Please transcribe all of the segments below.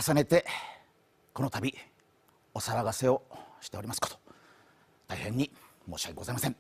重ねてこの度お騒がせをしておりますこと、大変に申し訳ございません。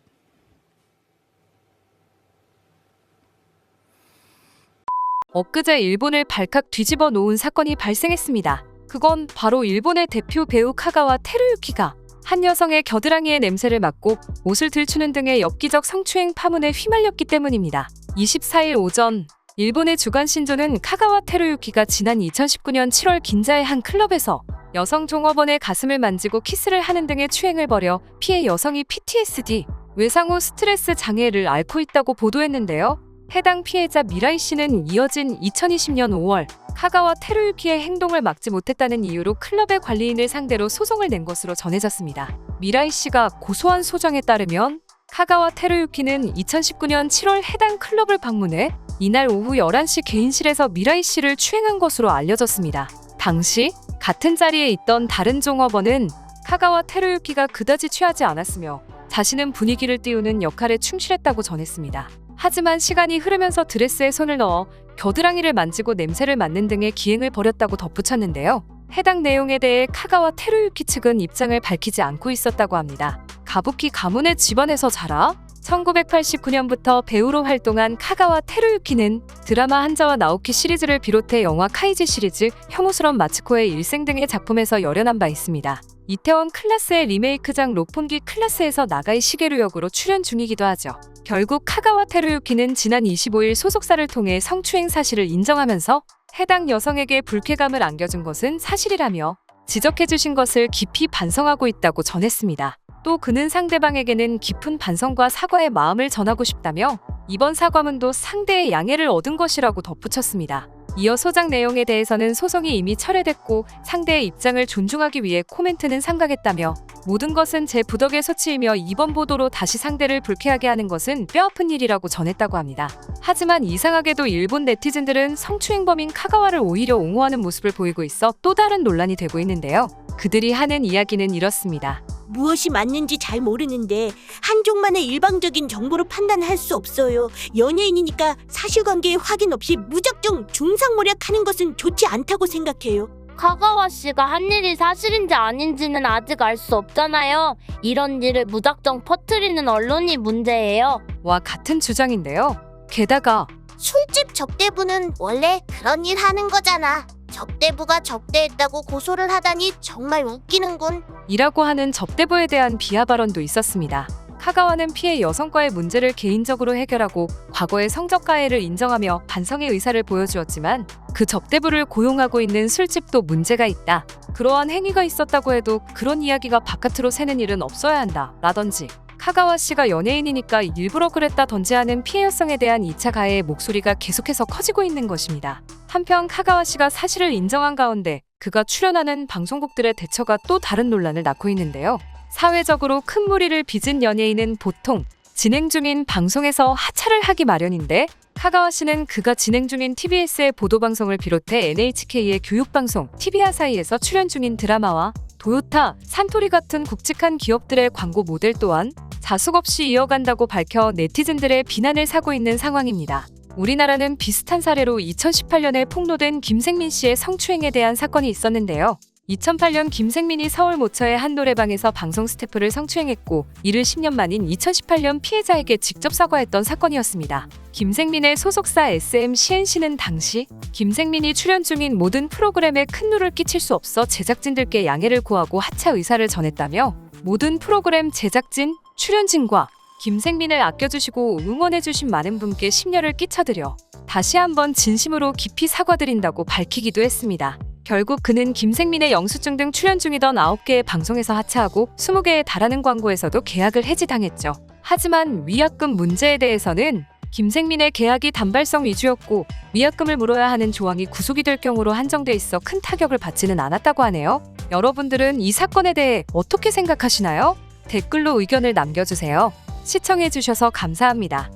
엊그제 일본을 발칵 뒤집어 놓은 사건이 발생했습니다. 그건 바로 일본의 대표 배우 카가와 테루유키가 한 여성의 겨드랑이의 냄새를 맡고 옷을 들추는 등의 엽기적 성추행 파문에 휘말렸기 때문입니다. 24일 오전 일본의 주간 신조는 카가와 테루유키가 지난 2019년 7월 긴자의 한 클럽에서 여성 종업원의 가슴을 만지고 키스를 하는 등의 추행을 벌여 피해 여성이 PTSD, 외상 후 스트레스 장애를 앓고 있다고 보도했는데요. 해당 피해자 미라이 씨는 이어진 2020년 5월 카가와 테루유키의 행동을 막지 못했다는 이유로 클럽의 관리인을 상대로 소송을 낸 것으로 전해졌습니다. 미라이 씨가 고소한 소정에 따르면 카가와 테루유키는 2019년 7월 해당 클럽을 방문해 이날 오후 11시 개인실에서 미라이 씨를 추행한 것으로 알려졌습니다. 당시 같은 자리에 있던 다른 종업원은 카가와 테루유키가 그다지 취하지 않았으며 자신은 분위기를 띄우는 역할에 충실했다고 전했습니다. 하지만 시간이 흐르면서 드레스에 손을 넣어 겨드랑이를 만지고 냄새를 맡는 등의 기행을 벌였다고 덧붙였는데요. 해당 내용에 대해 카가와 테루유키 측은 입장을 밝히지 않고 있었다고 합니다. 가부키 가문의 집안에서 자라 1989년부터 배우로 활동한 카가와 테루유키는 드라마 한자와 나오키 시리즈를 비롯해 영화 카이지 시리즈, 혐오스런 마츠코의 일생 등의 작품에서 열연한 바 있습니다. 이태원 클라스의 리메이크작 로폰기 클라스에서 나가이 시게루 역으로 출연 중이기도 하죠. 결국 카가와 테루유키는 지난 25일 소속사를 통해 성추행 사실을 인정하면서 해당 여성에게 불쾌감을 안겨준 것은 사실이라며 지적해주신 것을 깊이 반성하고 있다고 전했습니다. 또 그는 상대방에게는 깊은 반성과 사과의 마음을 전하고 싶다며 이번 사과문도 상대의 양해를 얻은 것이라고 덧붙였습니다. 이어 소장 내용에 대해서는 소송이 이미 철회됐고 상대의 입장을 존중하기 위해 코멘트는 삼가겠다며 모든 것은 제 부덕의 소치이며 이번 보도로 다시 상대를 불쾌하게 하는 것은 뼈아픈 일이라고 전했다고 합니다. 하지만 이상하게도 일본 네티즌들은 성추행범인 카가와를 오히려 옹호하는 모습을 보이고 있어 또 다른 논란이 되고 있는데요. 그들이 하는 이야기는 이렇습니다. 무엇이 맞는지 잘 모르는데 한쪽만의 일방적인 정보로 판단할 수 없어요. 연예인이니까 사실관계 확인 없이 무작정 중상모략하는 것은 좋지 않다고 생각해요. 카가와 씨가 한 일이 사실인지 아닌지는 아직 알 수 없잖아요. 이런 일을 무작정 퍼뜨리는 언론이 문제예요. 와 같은 주장인데요. 게다가 술집 접대부는 원래 그런 일 하는 거잖아. 접대부가 접대했다고 고소를 하다니 정말 웃기는군. 이라고 하는 접대부에 대한 비하 발언도 있었습니다. 카가와는 피해 여성과의 문제를 개인적으로 해결하고 과거의 성적 가해를 인정하며 반성의 의사를 보여주었지만 그 접대부를 고용하고 있는 술집도 문제가 있다. 그러한 행위가 있었다고 해도 그런 이야기가 바깥으로 새는 일은 없어야 한다. 라던지 카가와 씨가 연예인이니까 일부러 그랬다던지 하는 피해 여성에 대한 2차 가해의 목소리가 계속해서 커지고 있는 것입니다. 한편 카가와 씨가 사실을 인정한 가운데 그가 출연하는 방송국들의 대처가 또 다른 논란을 낳고 있는데요. 사회적으로 큰 무리를 빚은 연예인은 보통 진행 중인 방송에서 하차를 하기 마련인데 카가와 씨는 그가 진행 중인 TBS의 보도방송을 비롯해 NHK의 교육방송 TV아사히에서 출연 중인 드라마와 도요타, 산토리 같은 굵직한 기업들의 광고 모델 또한 자숙 없이 이어간다고 밝혀 네티즌들의 비난을 사고 있는 상황입니다. 우리나라는 비슷한 사례로 2018년에 폭로된 김생민 씨의 성추행에 대한 사건이 있었는데요. 2008년 김생민이 서울 모처의 한 노래방에서 방송 스태프를 성추행했고 이를 10년 만인 2018년 피해자에게 직접 사과했던 사건이었습니다. 김생민의 소속사 SM-CNC는 당시 김생민이 출연 중인 모든 프로그램에 큰 누를 끼칠 수 없어 제작진들께 양해를 구하고 하차 의사를 전했다며 모든 프로그램 제작진, 출연진과 김생민을 아껴주시고 응원해주신 많은 분께 심려를 끼쳐드려 다시 한번 진심으로 깊이 사과드린다고 밝히기도 했습니다. 결국 그는 김생민의 영수증 등 출연 중이던 9개의 방송에서 하차하고 20개에 달하는 광고에서도 계약을 해지당했죠. 하지만 위약금 문제에 대해서는 김생민의 계약이 단발성 위주였고 위약금을 물어야 하는 조항이 구속이 될 경우로 한정돼 있어 큰 타격을 받지는 않았다고 하네요. 여러분들은 이 사건에 대해 어떻게 생각하시나요? 댓글로 의견을 남겨주세요. 시청해주셔서 감사합니다.